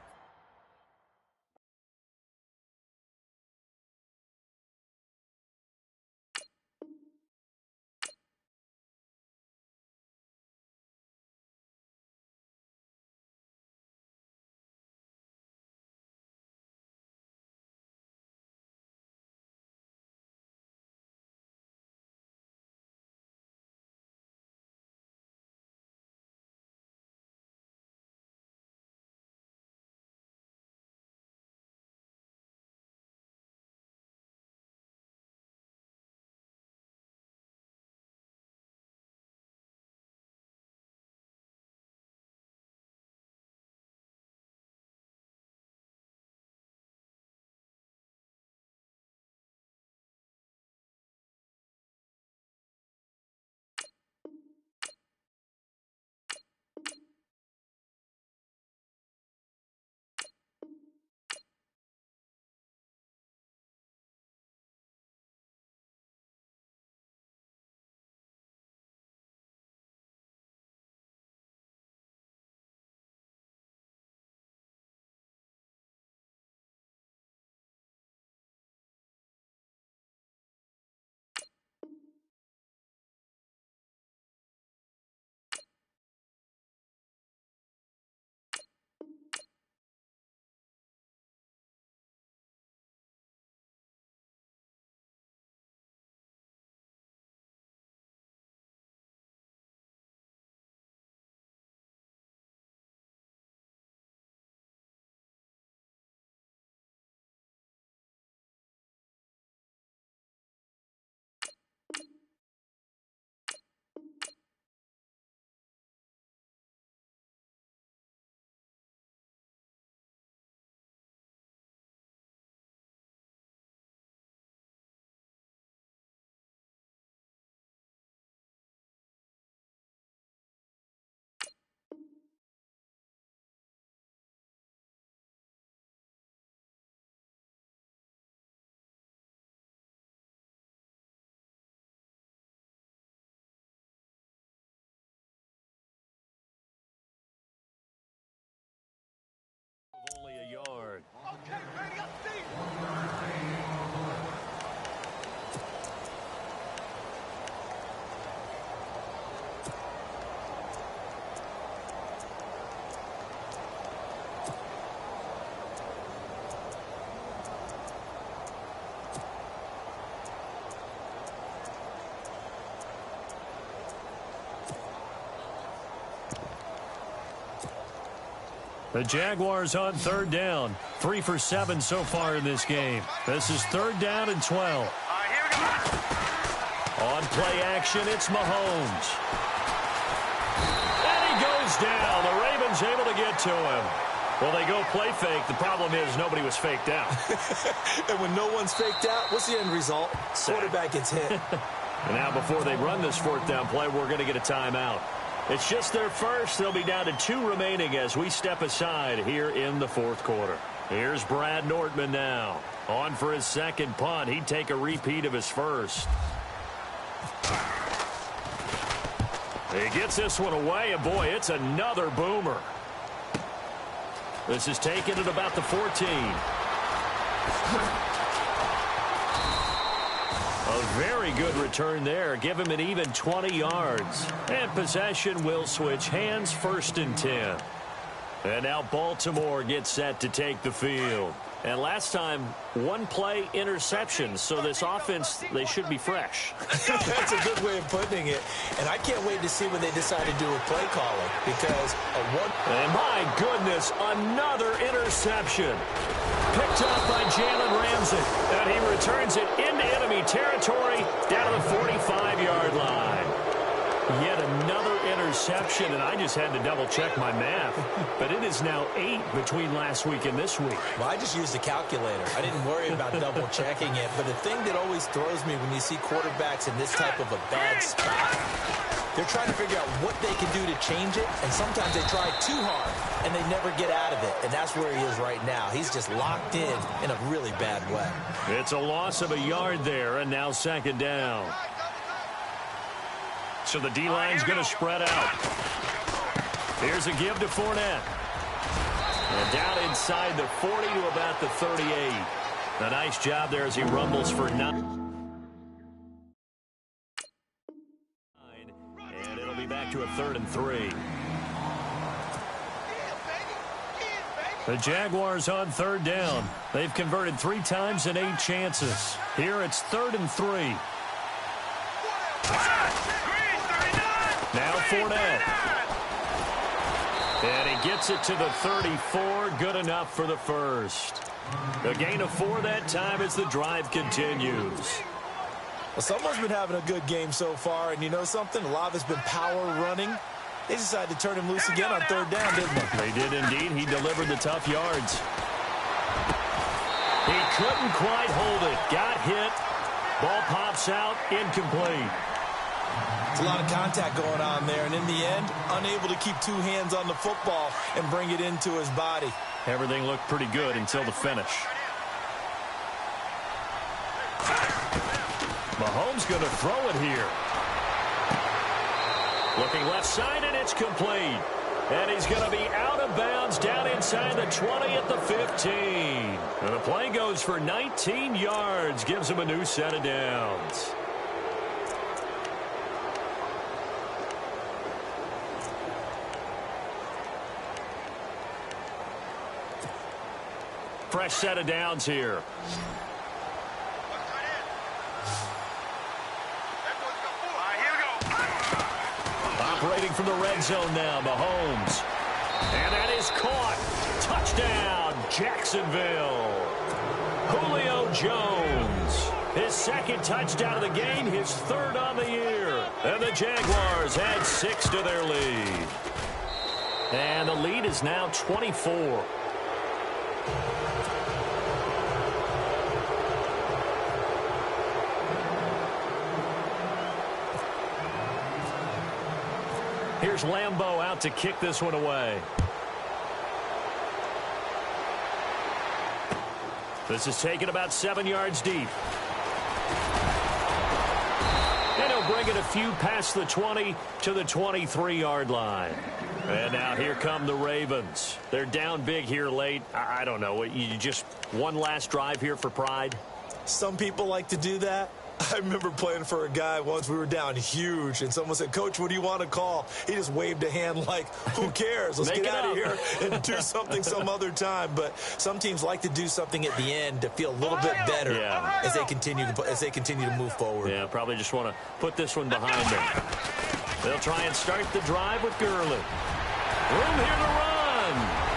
The Jaguars on third down. 3 for 7 so far in this game. This is third down and 12. Here we go. On play action, it's Mahomes. And he goes down. The Ravens able to get to him. Well, they go play fake. The problem is nobody was faked out. And when no one's faked out, what's the end result? Quarterback gets hit. And now before they run this fourth down play, we're going to get a timeout. It's just their first. They'll be down to 2 remaining as we step aside here in the fourth quarter. Here's Brad Nortman now. On for his second punt. He'd take a repeat of his first. He gets this one away, and boy, it's another boomer. This is taken at about the 14. A very good return there. Give him an even 20 yards. And possession will switch hands, 1st and 10. And now Baltimore gets set to take the field. And last time, 1 play interception. So this offense, they should be fresh. That's a good way of putting it. And I can't wait to see when they decide to do a play calling. Because and my goodness, another interception. Picked up by Jalen Ramsey. And he returns it into enemy territory down to the 45-yard line. Yet another interception, and I just had to double-check my math. But it is now 8 between last week and this week. Well, I just used a calculator. I didn't worry about double-checking it. But the thing that always throws me when you see quarterbacks in this type of a bad spot, they're trying to figure out what they can do to change it, and sometimes they try too hard, and they never get out of it. And that's where he is right now. He's just locked in a really bad way. It's a loss of a yard there, and now 2nd down. So the D-line's going to spread out. Here's a give to Fournette. And down inside the 40 to about the 38. A nice job there as he rumbles for 9. And it'll be back to a 3rd and 3. The Jaguars on third down. They've converted 3 times in 8 chances. Here it's 3rd and 3. Now Fournette. And he gets it to the 34. Good enough for the first. A gain of 4 that time as the drive continues. Well, someone's been having a good game so far, and you know something? A lot of it's been power running. They decided to turn him loose again on third down, didn't they? They did indeed. He delivered the tough yards. He couldn't quite hold it. Got hit. Ball pops out. Incomplete. It's a lot of contact going on there, and in the end, unable to keep 2 hands on the football and bring it into his body. Everything looked pretty good until the finish. Mahomes going to throw it here. Looking left side, and it's complete. And he's going to be out of bounds down inside the 20 at the 15. And the play goes for 19 yards. Gives him a new set of downs. Fresh set of downs here. Operating from the red zone now, Mahomes. And that is caught. Touchdown, Jacksonville. Julio Jones. His 2nd touchdown of the game, his 3rd on the year. And the Jaguars add 6 to their lead. And the lead is now 24. Here's Lambeau out to kick this one away. This is taken about 7 yards deep. And he'll bring it a few past the 20 to the 23-yard line. And now here come the Ravens. They're down big here late. I don't know. You just one last drive here for pride? Some people like to do that. I remember playing for a guy once. We were down huge, and someone said, "Coach, what do you want to call?" He just waved a hand like, who cares? Let's get out of here and do something some other time. But some teams like to do something at the end to feel a little bit better as they continue to move forward. Yeah, probably just want to put this one behind them. They'll try and start the drive with Gurley. Room here to run.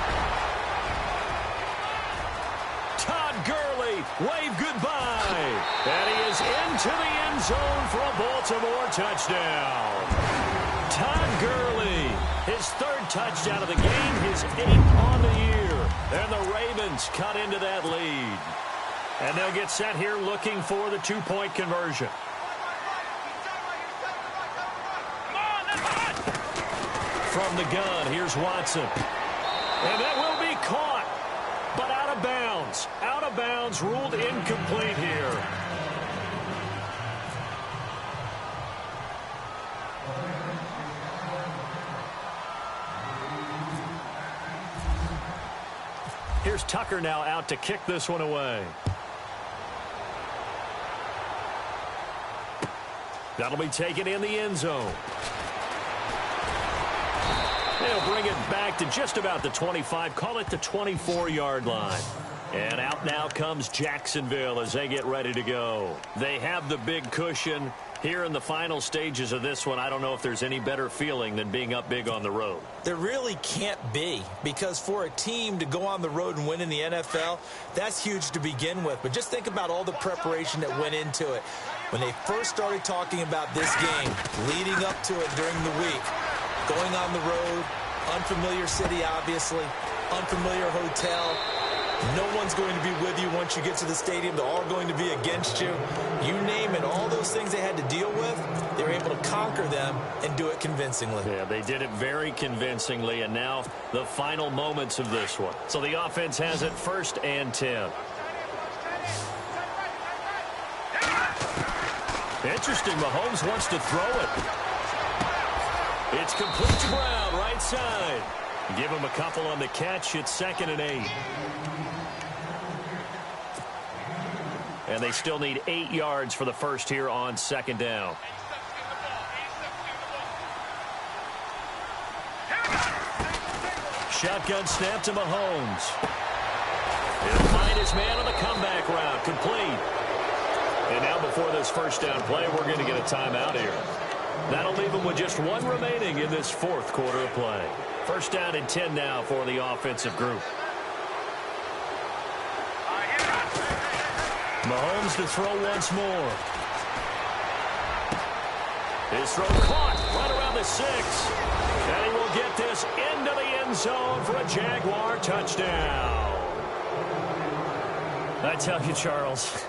wave goodbye. And he is into the end zone for a Baltimore touchdown. Todd Gurley, his third touchdown of the game, his 8th on the year. And the Ravens cut into that lead. And they'll get set here looking for the 2-point conversion. From the gun, here's Watson. And that will be caught, but out of bounds. Out of bounds, ruled incomplete here. Here's Tucker now out to kick this one away. That'll be taken in the end zone. They'll bring it back to just about the 25, call it the 24-yard line. And out now comes Jacksonville as they get ready to go. They have the big cushion. Here in the final stages of this one, I don't know if there's any better feeling than being up big on the road. There really can't be, because for a team to go on the road and win in the NFL, that's huge to begin with. But just think about all the preparation that went into it. When they first started talking about this game, leading up to it during the week, going on the road, unfamiliar city, obviously, unfamiliar hotel. No one's going to be with you once you get to the stadium. They're all going to be against you. You name it, all those things they had to deal with, they were able to conquer them and do it convincingly. Yeah, they did it very convincingly, and now the final moments of this one. So the offense has it 1st and 10. Interesting, Mahomes wants to throw it. It's complete to Brown, right side. Give him a couple on the catch. It's 2nd and 8. And they still need 8 yards for the first here on 2nd down. Shotgun snap to Mahomes. He'll find his man on the comeback route. Complete. And now before this first down play, we're going to get a timeout here. That'll leave them with just 1 remaining in this 4th quarter of play. 1st down and 10 now for the offensive group. Mahomes to throw once more. His throw caught right around the 6. And he will get this into the end zone for a Jaguar touchdown. I tell you, Charles,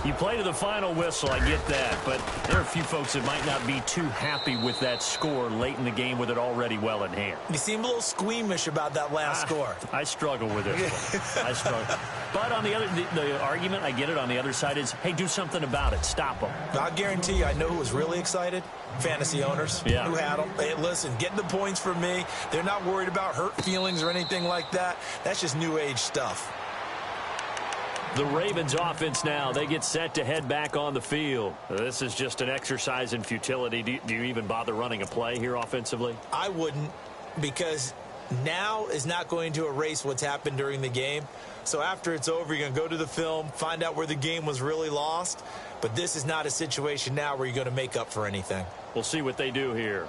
you play to the final whistle, I get that, but there are a few folks that might not be too happy with that score late in the game with it already well in hand. You seem a little squeamish about that last score. I struggle with it. I struggle. But on the other, the argument, I get it, on the other side is, hey, do something about it. Stop them. I guarantee you, I know who was really excited. Fantasy owners who had them. Hey, listen, getting the points for me. They're not worried about hurt feelings or anything like that. That's just new age stuff. The Ravens offense now, they get set to head back on the field. This is just an exercise in futility. Do you even bother running a play here offensively? I wouldn't, because now is not going to erase what's happened during the game. So after it's over, you're going to go to the film, find out where the game was really lost. But this is not a situation now where you're going to make up for anything. We'll see what they do here.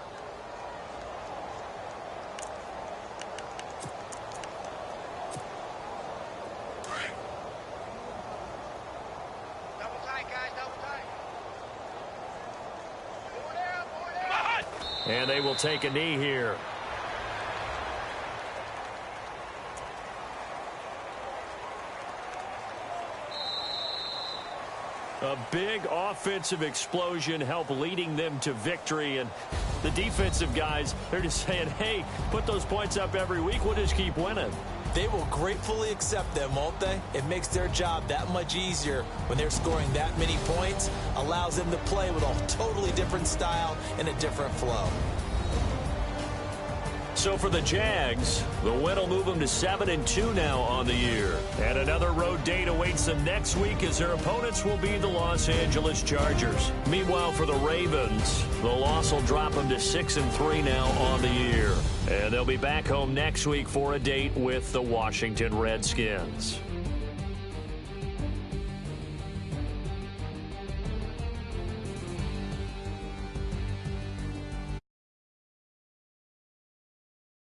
And they will take a knee here. A big offensive explosion helped leading them to victory. And the defensive guys, they're just saying, hey, put those points up every week. We'll just keep winning. They will gratefully accept them, won't they? It makes their job that much easier when they're scoring that many points. Allows them to play with a totally different style and a different flow. So for the Jags, the win will move them to 7-2 now on the year. And another road date awaits them next week as their opponents will be the Los Angeles Chargers. Meanwhile, for the Ravens, the loss will drop them to 6-3 now on the year. And they'll be back home next week for a date with the Washington Redskins.